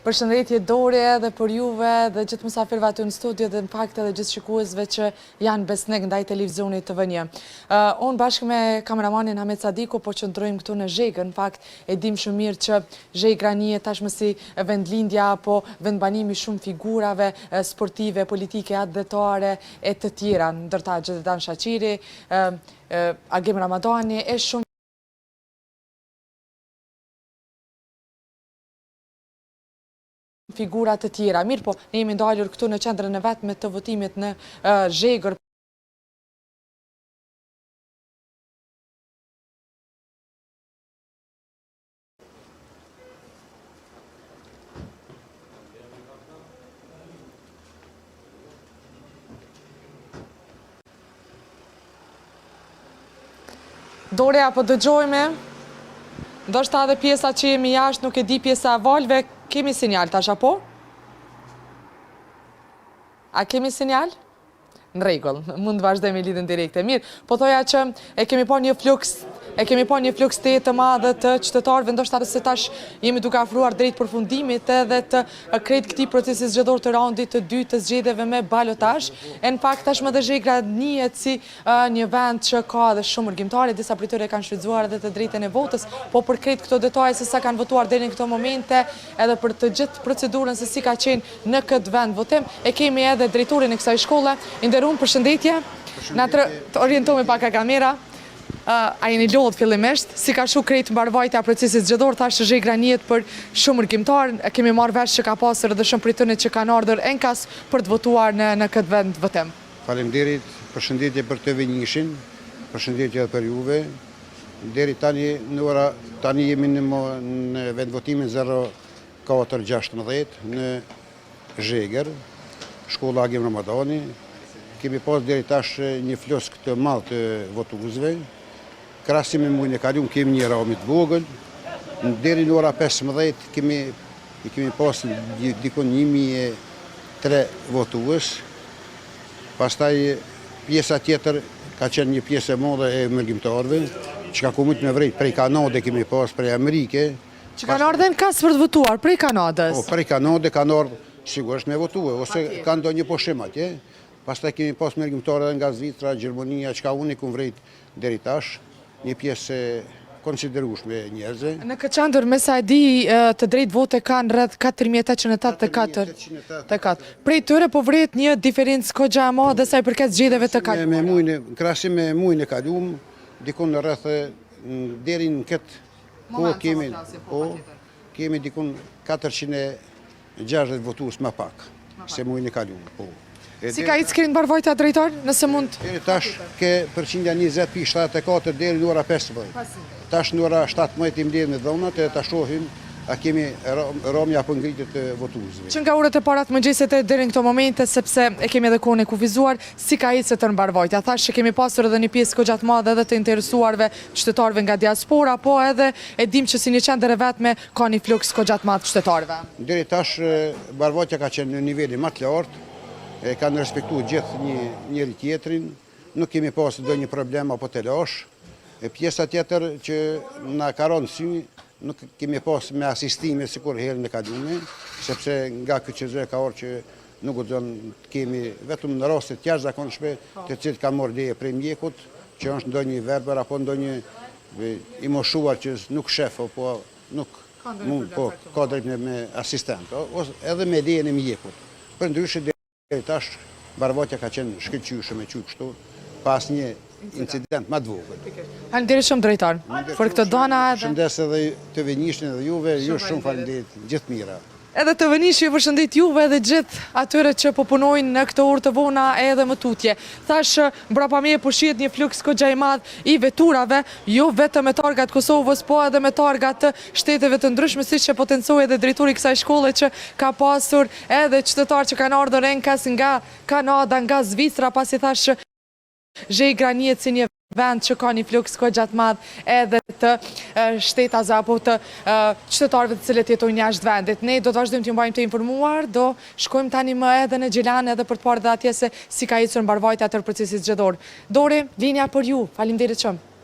Përshëndetje Dore edhe për juve dhe gjithë mysafirëve aty në studio dhe në fakt edhe gjithë shikuesve që janë besnik ndaj televizionit TV1. Unë bashkë me kameramanin Hamet Sadiku po qëndrojmë këtu në Zhegër. Në fakt e dim shumë mirë që Zhegra njihet tashmë si vendlindja apo vendbanimi shumë figurave sportive, politike, atletare e të tjera, ndërta Gjedan Shaqiri, Agim Ramadani e shumë figurat të tjera. Mirë po, ne jemi ndalur këtu në qendrën e vetme të votimit në Zhegër. Dore, apo dëgjojme? Ndoshta edhe pjesa që jemi jashtë, nuk e di pjesa valve, kemi sinjal tash apo? A kemi sinjal? Në rregull, mund të vazhdojmë lidhjen direkte. Mirë, po thoja që e kemi pa një fluks të madhe të qytetarëve, ndoshta se tash jemi duke afruar drejt përfundimit edhe të krejt këtij procesi zgjedhor të raundit të dytë të zgjedhjeve me balotazh. Në fakt tashmë edhe Zhegra njihet si një vend që ka edhe shumë urgjimtarë, disa prej tyre kanë shfrytzuar edhe të drejtën e votës, po për krejt këto detaje se sa kanë votuar deri në këto momente, edhe për të gjithë procedurën se si ka qenë në këtë vend votim, e kemi edhe drejtorin e kësaj shkolle. Nderuar, përshëndetje. Na të orientojmë pak ka kamera. A jeni lodh fillimisht, si ka shu krejt mbarvajtja procesit zgjedhor, thash që Zhegra njihet për shumë urgjimtar, kemi marrë vesh që ka pasur edhe shumë prej tyre që kanë ardhur enkas për të votuar në këtë vend votim. Faleminderit, përshëndetje për TV1-shin, përshëndetje edhe për juve. Deri tani jemi në vend votimin 0416 në Zhegër, shkolla Agim Ramadani. Kemi pas deri tash një flosk të madh të votuesve. Krahasim me muajin e kaluar kemi një rami të vogël. Deri në ora 15 kemi pas dikon 1003 votues. Pastaj pjesa tjetër ka qenë një pjesë e madhe e mërgjimtarëve, që ka komunë me vrejt prej Kanade kemi pas, prej Amerike. Që kanë ardhen kas për të votuar, prej Kanadës? Po, prej Kanade kanë ardhur sigurisht me votue, ose kanë ndonjë pushim atje. Pastaj kemi pas mërgjimtarë edhe nga Zvicra, Gjermania, që ka unë i kumë vrejt deri tash, një pjesë konsiderueshme njerëzve. Në këtë qendër, me sa e di, të drejt vote kanë rreth 4884. Prej tyre po vret një diferencë kogja e madhe sa i përket zgjedhjeve të kaluara. Në krahasim me muajin e kaluar, dikon rreth deri në këtë kohë kemi dikon 460 votues më pak se muajin e kaluar. Si ka icë keni mbarvajtja drejtor, nëse mund? Tash ke përqindja 20.74 deri në ora 15. Tash në ora 17 i mbledh me dhonat e ta shohim a kemi rromja apo ngritje të votuesve. Që nga orët e para të mëngjesit deri në këto momente, sepse e kemi edhe kohën e kufizuar, si ka icë të mbarvajtja? Thash që kemi pasur edhe një pjesë kogja të madhe edhe të interesuarve qytetarëve nga diaspora, po edhe e dim që si një qendër e vetme ka një fluks kogja të madh qytetarëve. Deri tash mbarvajtja ka qenë në nivelin më të lartë. Kanë respektuar gjithë njëri tjetrin, nuk kemi pas ndonjë problem apo të lash. Pjesa tjetër që na ka rënë sy, nuk kemi pas me asistime sikur herën e kaluar, sepse nga QCZ ka orë që nuk guxon të kemi vetëm në raste të jashtëzakonshme të cilët kanë marrë leje prej mjekut, që është ndonjë verbër apo ndonjë i moshuar që nuk shef apo nuk mund ka drejt me asistent, edhe me lejen e mjekut. Përndryshe tash mbarvajtja ka qenë shkëlqyeshme kështu, pas një incident më të vogël. Faleminderit shumë drejtor. Për këtë dona edhe shëndes edhe TV1-shin edhe juve, ju shumë faleminderit, gjithë mira. Edhe TV1-shi ju përshëndet juve edhe gjithë atyre që po punojnë në këtë orë të vona edhe më tutje. Thash mbrapa meje po shihet një fluks kogja i madh i veturave, jo vetëm me targat Kosovës, po edhe me targat të shteteve të ndryshme, siç e potencoi edhe drejtori i kësaj shkolle që ka pasur edhe qytetarë që kanë ardhur enkas nga Kanada, nga Zvicra, pasi thash që Zhegra njihet si një vend që ka një fluks kogja të madh edhe të shtetave apo të qytetarëve të cilët jetojnë jashtë vendit. Ne do të vazhdojmë t'ju mbajmë të informuar, do shkojmë tani më edhe në Gjelan edhe për të parë dhe atje se si ka ecur mbarvajtja të procesit zgjedhor. Dore, linja për ju. Faleminderit shumë.